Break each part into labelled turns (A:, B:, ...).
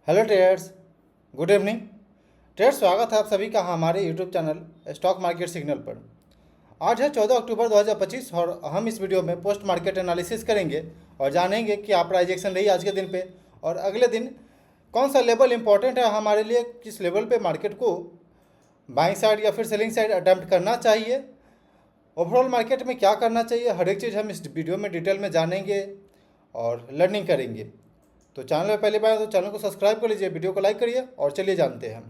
A: Hello traders, good evening. Traders, स्वागत है आप सभी का हमारे YouTube channel stock market signal पर। आज है 14 अक्टूबर 2025 और हम इस वीडियो में पोस्ट मार्केट एनालिसिस करेंगे और जानेंगे कि आप प्राइजेक्शन रही आज के दिन पे और अगले दिन कौन सा लेवल इंपॉर्टेंट है हमारे लिए, किस लेवल पे मार्केट को बाइंग साइड या फिर सेलिंग साइड अटेम्प्ट करना चाहिए, ओवरऑल मार्केट में क्या करना चाहिए। हर एक चीज़ हम इस वीडियो में डिटेल में जानेंगे और लर्निंग करेंगे। तो चैनल में पहली बार तो चैनल को सब्सक्राइब कर लीजिए, वीडियो को लाइक करिए और चलिए जानते हैं।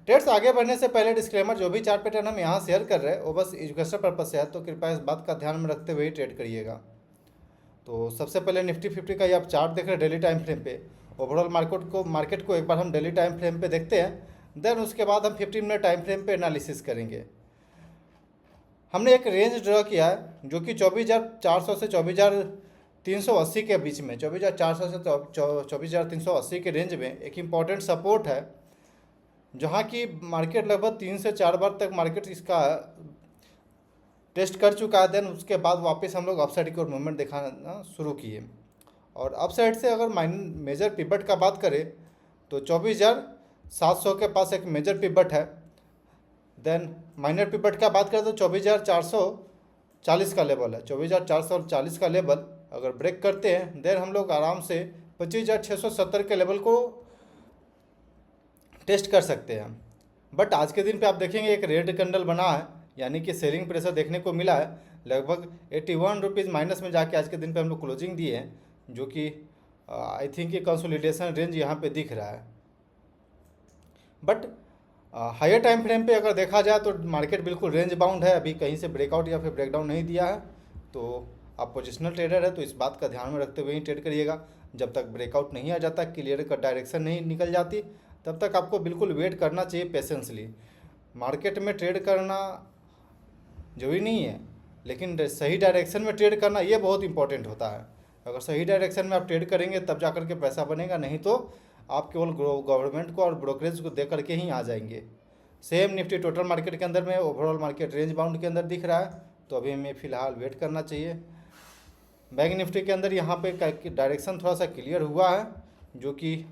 A: ट्रेड्स आगे बढ़ने से पहले डिस्क्लेमर, जो भी चार्ट पैटर्न हम यहाँ शेयर कर रहे हैं वो बस एजुकेशनल पर्पज से है, तो कृपया इस बात का ध्यान में रखते हुए ही ट्रेड करिएगा। तो सबसे पहले निफ्टी 50 का ये आप चार्ट देख रहे हैं डेली टाइम फ्रेम पे। ओवरऑल मार्केट को एक बार हम डेली टाइम फ्रेम पे देखते हैं, देन उसके बाद हम 15 मिनट टाइम फ्रेम पे एनालिसिस करेंगे। हमने एक रेंज ड्रॉ किया है जो कि 24,400 से 24,380 के बीच में, 24,400 से 24,380 के रेंज में एक इम्पॉर्टेंट सपोर्ट है, जहाँ की मार्केट लगभग 3 से 4 बार तक मार्केट इसका टेस्ट कर चुका है। देन उसके बाद वापस हम लोग अपसाइड की ओर मूवमेंट दिखाना शुरू किए और अपसाइड से अगर मेजर पिवट का बात करें तो 24,700 के पास एक मेजर पिवट है। देन माइनर पिवट का बात करें तो 24,440 का लेवल है। 24,440 का लेवल अगर ब्रेक करते हैं देन हम लोग आराम से 25,670 के लेवल को टेस्ट कर सकते हैं। बट आज के दिन पे आप देखेंगे एक रेड कैंडल बना है, यानी कि सेलिंग प्रेशर देखने को मिला है। लगभग 81 रुपीज़ माइनस में जाके आज के दिन पे हम लोग क्लोजिंग दिए हैं, जो कि आई थिंक ये कंसोलिडेशन रेंज यहाँ पे दिख रहा है। बट हायर टाइम फ्रेम पे अगर देखा जाए तो मार्केट बिल्कुल रेंज बाउंड है, अभी कहीं से ब्रेकआउट या फिर ब्रेकडाउन नहीं दिया है। तो आप पोजिशनल ट्रेडर है तो इस बात का ध्यान में रखते हुए ही ट्रेड करिएगा। जब तक ब्रेकआउट नहीं आ जाता, क्लियर का डायरेक्शन नहीं निकल जाती, तब तक आपको बिल्कुल वेट करना चाहिए पेशेंसली। मार्केट में ट्रेड करना जरूरी नहीं है, लेकिन सही डायरेक्शन में ट्रेड करना ये बहुत इंपॉर्टेंट होता है। अगर सही डायरेक्शन में आप ट्रेड करेंगे तब जा कर के पैसा बनेगा, नहीं तो आप केवल गवर्नमेंट को और ब्रोकरेज को दे करके ही आ जाएंगे। सेम निफ्टी टोटल मार्केट के अंदर में ओवरऑल मार्केट रेंज बाउंड के अंदर दिख रहा है, तो अभी हमें फ़िलहाल वेट करना चाहिए। बैंक निफ्टी के अंदर यहाँ पे डायरेक्शन थोड़ा सा क्लियर हुआ है, जो कि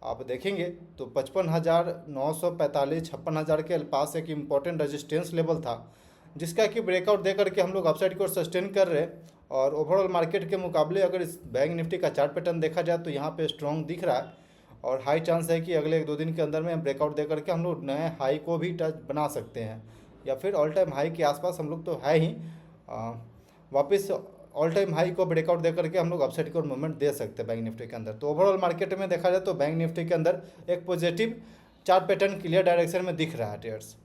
A: आप देखेंगे तो 55,945 56,000 के पास एक इम्पॉर्टेंट रेजिस्टेंस लेवल था, जिसका कि ब्रेकआउट दे करके हम लोग अपसाइड की ओर सस्टेन कर रहे हैं। और ओवरऑल मार्केट के मुकाबले अगर इस बैंक निफ्टी का चार्ट पैटर्न देखा जाए तो यहाँ पे स्ट्रॉन्ग दिख रहा है और हाई चांस है कि अगले 1-2 दिन के अंदर में ब्रेकआउट दे करके हम लोग नए हाई को भी टच बना सकते हैं, या फिर ऑल टाइम हाई के आसपास हम लोग तो है ही, वापस ऑल टाइम हाई को ब्रेकआउट दे करके हम लोग अपसाइड की ओर मूवमेंट दे सकते हैं बैंक निफ्टी के अंदर। तो ओवरऑल मार्केट में देखा जाए तो बैंक निफ्टी के अंदर एक positive chart pattern clear direction में दिख रहा है ट्रेडर्स।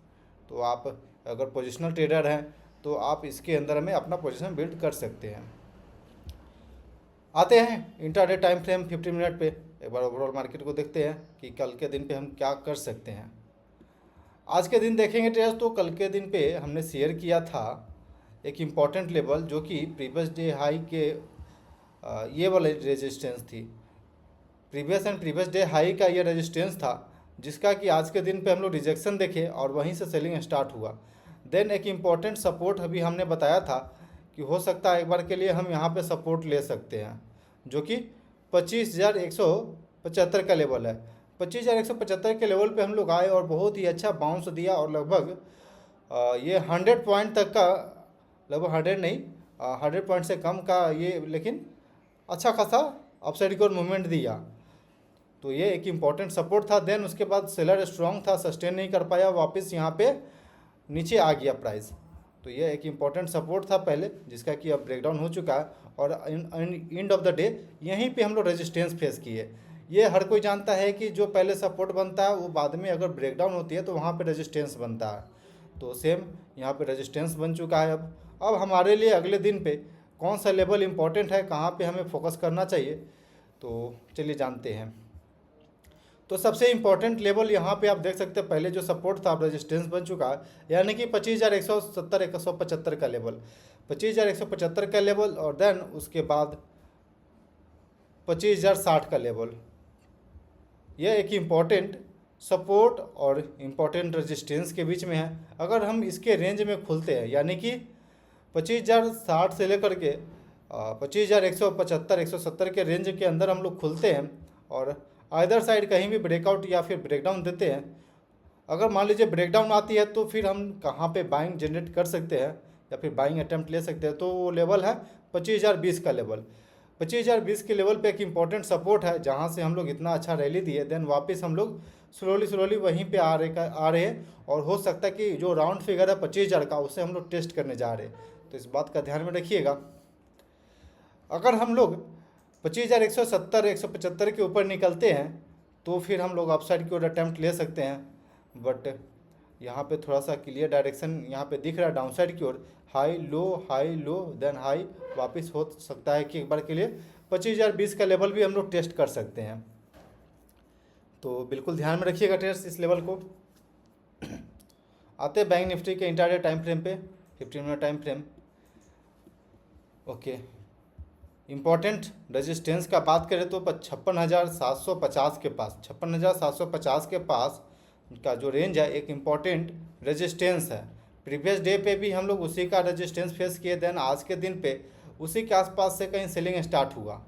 A: तो आप अगर पोजिशनल ट्रेडर हैं तो आप इसके अंदर में अपना पोजीशन बिल्ड कर सकते हैं। आते हैं इंट्राडे टाइम फ्रेम 15 मिनट पे, एक बार ओवरऑल मार्केट को देखते हैं कि कल के दिन पे हम क्या कर सकते हैं। आज के दिन देखेंगे ट्रेडर्स, तो कल के दिन पे हमने शेयर किया था एक इम्पॉर्टेंट लेवल, जो कि प्रीवियस डे हाई के ये वाले रेजिस्टेंस थी। प्रीवियस डे हाई का ये रेजिस्टेंस था, जिसका कि आज के दिन पे हम लोग रिजेक्शन देखे और वहीं से सेलिंग स्टार्ट हुआ। देन एक इम्पॉर्टेंट सपोर्ट अभी हमने बताया था कि हो सकता है एक बार के लिए हम यहाँ पे सपोर्ट ले सकते हैं, जो कि 25,175 का लेवल है। 25,175 के लेवल पे हम लोग आए और बहुत ही अच्छा बाउंस दिया और लगभग ये 100 पॉइंट तक का, लगभग 100 नहीं 100 पॉइंट से कम का ये, लेकिन अच्छा खासा अपसाइड की ओर मूवमेंट दिया। तो ये एक इम्पॉर्टेंट सपोर्ट था। देन उसके बाद सेलर स्ट्रॉन्ग था, सस्टेन नहीं कर पाया, वापस यहाँ पे नीचे आ गया प्राइस। तो ये एक इम्पॉर्टेंट सपोर्ट था पहले, जिसका कि अब ब्रेकडाउन हो चुका है और एंड ऑफ द डे यहीं पे हम लोग रेजिस्टेंस फेस किए। ये हर कोई जानता है कि जो पहले सपोर्ट बनता है वो बाद में अगर ब्रेकडाउन होती है तो वहाँ पे रेजिस्टेंस बनता है। तो सेम यहाँ पे रेजिस्टेंस बन चुका है। अब हमारे लिए अगले दिन पे कौन सा लेवल इम्पॉर्टेंट है, कहाँ पे हमें फोकस करना चाहिए, तो चलिए जानते हैं। तो सबसे इम्पॉर्टेंट लेवल यहाँ पे आप देख सकते हैं, पहले जो सपोर्ट था अब रेजिस्टेंस बन चुका है, यानी कि 25,170 का लेवल, 25,175 का लेवल, और देन उसके बाद 25,060 का लेवल। यह एक इम्पॉर्टेंट सपोर्ट और इम्पॉर्टेंट रेजिस्टेंस के बीच में है। अगर हम इसके रेंज में खुलते हैं, यानी कि 25,060 से लेकर के 25,175 170 के रेंज के अंदर हम लोग खुलते हैं और आइदर साइड कहीं भी ब्रेकआउट या फिर ब्रेकडाउन देते हैं, अगर मान लीजिए ब्रेकडाउन आती है तो फिर हम कहाँ पे बाइंग जनरेट कर सकते हैं या फिर बाइंग अटेम्प्ट ले सकते हैं, तो वो लेवल है 25,020 का लेवल। 25,020 के लेवल पे एक इंपॉर्टेंट सपोर्ट है, जहाँ से हम लोग इतना अच्छा रैली दिए, देन वापस हम लोग स्लोली वहीं पे आ रहे हैं, और हो सकता है कि जो राउंड फिगर है 25,000 का, उसे हम लोग टेस्ट करने जा रहे हैं। तो इस बात का ध्यान में रखिएगा। अगर हम लोग 25,170 175 के ऊपर निकलते हैं तो फिर हम लोग अपसाइड की ओर अटैम्प्ट ले सकते हैं, बट यहाँ पे थोड़ा सा क्लियर डायरेक्शन यहाँ पे दिख रहा है डाउनसाइड की ओर, हाई लो देन हाई, वापस हो सकता है कि एक बार के लिए 25,020 का लेवल भी हम लोग टेस्ट कर सकते हैं। तो बिल्कुल ध्यान में रखिएगा ट्रेड्स इस लेवल को। आते हैं बैंक निफ्टी के इंटरडे टाइम फ्रेम पे, 15 minute time frame. Okay, important resistance का बात करें तो 56,750 के पास, 56,750 के पास का जो रेंज है एक इम्पॉर्टेंट रेजिस्टेंस है। प्रीवियस डे पे भी हम लोग उसी का रेजिस्टेंस फेस किए, देन आज के दिन पे उसी के आसपास से कहीं सेलिंग स्टार्ट हुआ,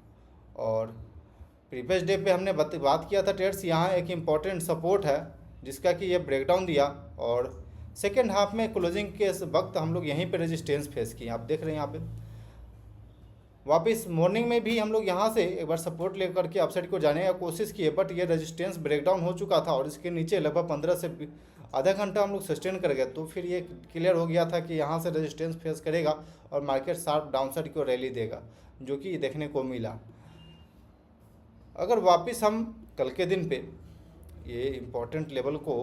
A: और प्रीवियस डे पे हमने बात किया था ट्रेड्स, यहाँ एक इम्पॉर्टेंट सपोर्ट है जिसका कि ये ब्रेकडाउन दिया, और सेकेंड हाफ में क्लोजिंग के वक्त हम लोग यहीं पे रेजिस्टेंस फेस किए। आप देख रहे हैं यहाँ पे वापस मॉर्निंग में भी हम लोग यहाँ से एक बार सपोर्ट लेकर के अपसाइड को जाने की कोशिश किए, बट ये रेजिस्टेंस ब्रेकडाउन हो चुका था और इसके नीचे लगभग 15 से आधा घंटा हम लोग सस्टेन कर गए। तो फिर ये क्लियर हो गया था कि यहाँ से रेजिस्टेंस फेस करेगा और मार्केट शार्प डाउनसाइड को रैली देगा, जो कि देखने को मिला। अगर वापस हम कल के दिन पे ये इम्पोर्टेंट लेवल को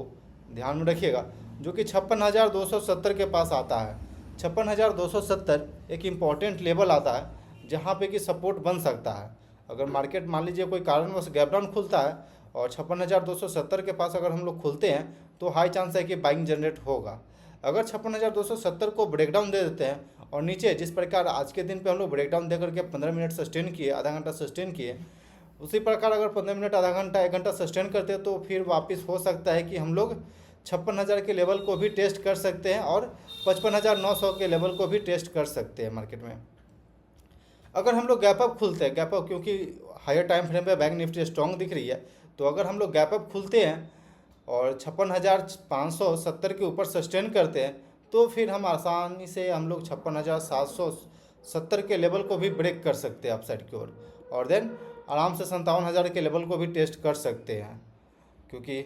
A: ध्यान में रखिएगा, जो कि 56,270 के पास आता है। 56,270 एक इम्पॉर्टेंट लेवल आता है जहाँ पे कि सपोर्ट बन सकता है। अगर मार्केट मान लीजिए कोई कारणवश गैप डाउन खुलता है और 56,270 के पास अगर हम लोग खुलते हैं तो हाई चांस है कि बाइंग जनरेट होगा। अगर 56,270 को ब्रेकडाउन दे देते हैं और नीचे जिस प्रकार आज के दिन पे हम लोग ब्रेकडाउन दे करके 15 मिनट सस्टेन किए, आधा घंटा सस्टेन किए, उसी प्रकार अगर 15 मिनट, आधा घंटा, 1 घंटा सस्टेन करते हैं तो फिर वापस हो सकता है कि हम लोग 56,000 के लेवल को भी टेस्ट कर सकते हैं और 55,900 के लेवल को भी टेस्ट कर सकते हैं मार्केट में। अगर हम लोग गैप अप खुलते हैं, गैप अप क्योंकि हायर टाइम फ्रेम पे बैंक निफ्टी स्ट्रॉन्ग दिख रही है, तो अगर हम लोग गैप अप खुलते हैं और 56,570 के ऊपर सस्टेन करते हैं तो फिर हम आसानी से हम लोग 56,770 के लेवल को भी ब्रेक कर सकते हैं अपसाइड की ओर, और देन आराम से 57,000 के लेवल को भी टेस्ट कर सकते हैं। क्योंकि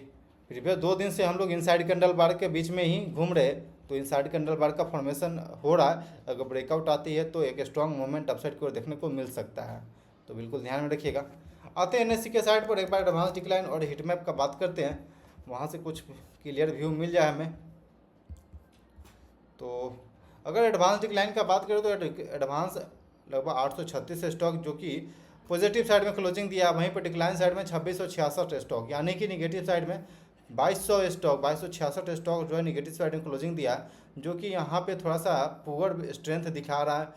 A: प्रीवियस 2 दिन से हम लोग इनसाइड कैंडल बार के बीच में ही घूम रहे, तो इनसाइड कैंडल बार का फॉर्मेशन हो रहा है। अगर ब्रेकआउट आती है तो एक स्ट्रॉन्ग मूवमेंट अपसाइड की ओर देखने को मिल सकता है, तो बिल्कुल ध्यान में रखिएगा। आते हैं एनएससी के साइड पर, एक बार एडवांस डिक्लाइन और हिट मैप का बात करते हैं, वहाँ से कुछ क्लियर व्यू मिल जाए हमें। तो अगर एडवांस डिक्लाइन का बात करें तो एडवांस लगभग 836 स्टॉक जो कि पॉजिटिव साइड में क्लोजिंग दिया, वहीं पर डिक्लाइन साइड में 2666 स्टॉक, यानी कि निगेटिव साइड में 2200 स्टॉक, 2266 स्टॉक जो है निगेटिव साइड में क्लोजिंग दिया, जो कि यहाँ पे थोड़ा सा पुअर स्ट्रेंथ दिखा रहा है।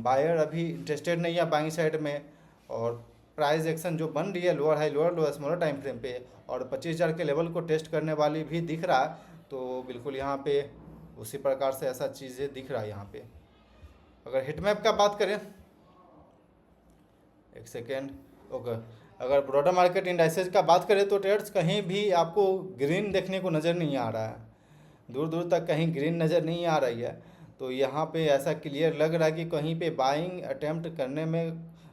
A: बायर अभी इंटरेस्टेड नहीं है बाइंग साइड में, और प्राइस एक्शन जो बन रही है लोअर हाई लोअर लो स्मॉलर टाइम फ्रेम पे, और 25,000 के लेवल को टेस्ट करने वाली भी दिख रहा है। तो बिल्कुल यहाँ पे उसी प्रकार से ऐसा चीज़ें दिख रहा है यहाँ पे। अगर हिट मैप का बात करें, एक सेकेंड, ओके, अगर ब्रॉडर मार्केट इंडाइसेस का बात करें तो ट्रेड्स कहीं भी आपको ग्रीन देखने को नज़र नहीं आ रहा है, दूर दूर तक कहीं ग्रीन नज़र नहीं आ रही है। तो यहाँ पे ऐसा क्लियर लग रहा है कि कहीं पे बाइंग अटेम्प्ट करने में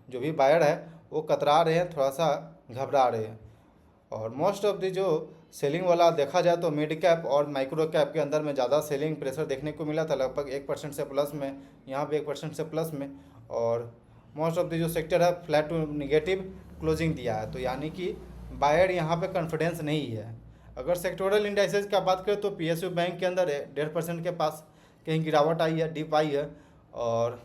A: जो भी बायर है वो कतरा रहे हैं, थोड़ा सा घबरा रहे हैं। और मोस्ट ऑफ दी जो सेलिंग वाला देखा जाए तो मिड कैप और माइक्रो कैप के अंदर में ज़्यादा सेलिंग प्रेशर देखने को मिला था, लगभग 1% से प्लस में, यहाँ पे 1% से प्लस में, और मोस्ट ऑफ द जो सेक्टर है फ्लैट टू निगेटिव क्लोजिंग दिया है। तो यानी कि बायर यहाँ पे कॉन्फिडेंस नहीं है। अगर सेक्टोरल इंडाइसेस का बात करें तो पीएसयू बैंक के अंदर 1.5% के पास कहीं गिरावट आई है, डिप आई है, और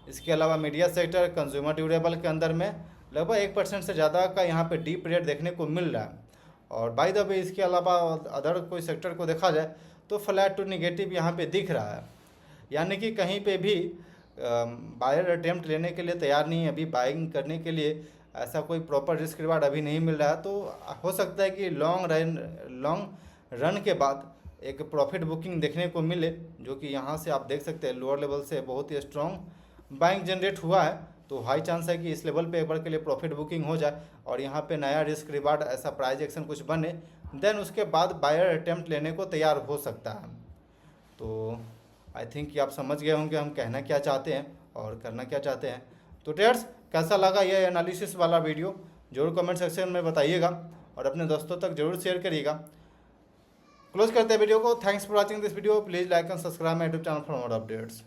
A: इसके अलावा मीडिया सेक्टर, कंज्यूमर ड्यूरेबल के अंदर में लगभग 1% से ज़्यादा का यहाँ पे डीप रेट देखने को मिल रहा है। और बाय द वे इसके अलावा अदर कोई सेक्टर को देखा जाए तो फ्लैट टू निगेटिव यहाँ पे दिख रहा है, यानी कि कहीं पे भी बायर अटेम्प्ट लेने के लिए तैयार नहीं है, अभी बाइंग करने के लिए ऐसा कोई प्रॉपर रिस्क रिवार्ड अभी नहीं मिल रहा है। तो हो सकता है कि लॉन्ग रन के बाद एक प्रॉफिट बुकिंग देखने को मिले, जो कि यहाँ से आप देख सकते हैं लोअर लेवल से बहुत ही स्ट्रॉन्ग बाइंग जनरेट हुआ है। तो हाई चांस है कि इस लेवल पे एक बार के लिए प्रॉफिट बुकिंग हो जाए और यहाँ पे नया रिस्क रिवार्ड ऐसा प्राइज एक्शन कुछ बने, देन उसके बाद बायर अटेम्प्ट लेने को तैयार हो सकता है। तो आई थिंक कि आप समझ गए होंगे हम कहना क्या चाहते हैं और करना क्या चाहते हैं। तो ट्रेडर्स, कैसा लगा ये एनालिसिस वाला वीडियो जरूर कमेंट सेक्शन में बताइएगा और अपने दोस्तों तक जरूर शेयर करिएगा। क्लोज करते हैं वीडियो को। Thanks for watching this video. Please like and subscribe my YouTube channel for more updates.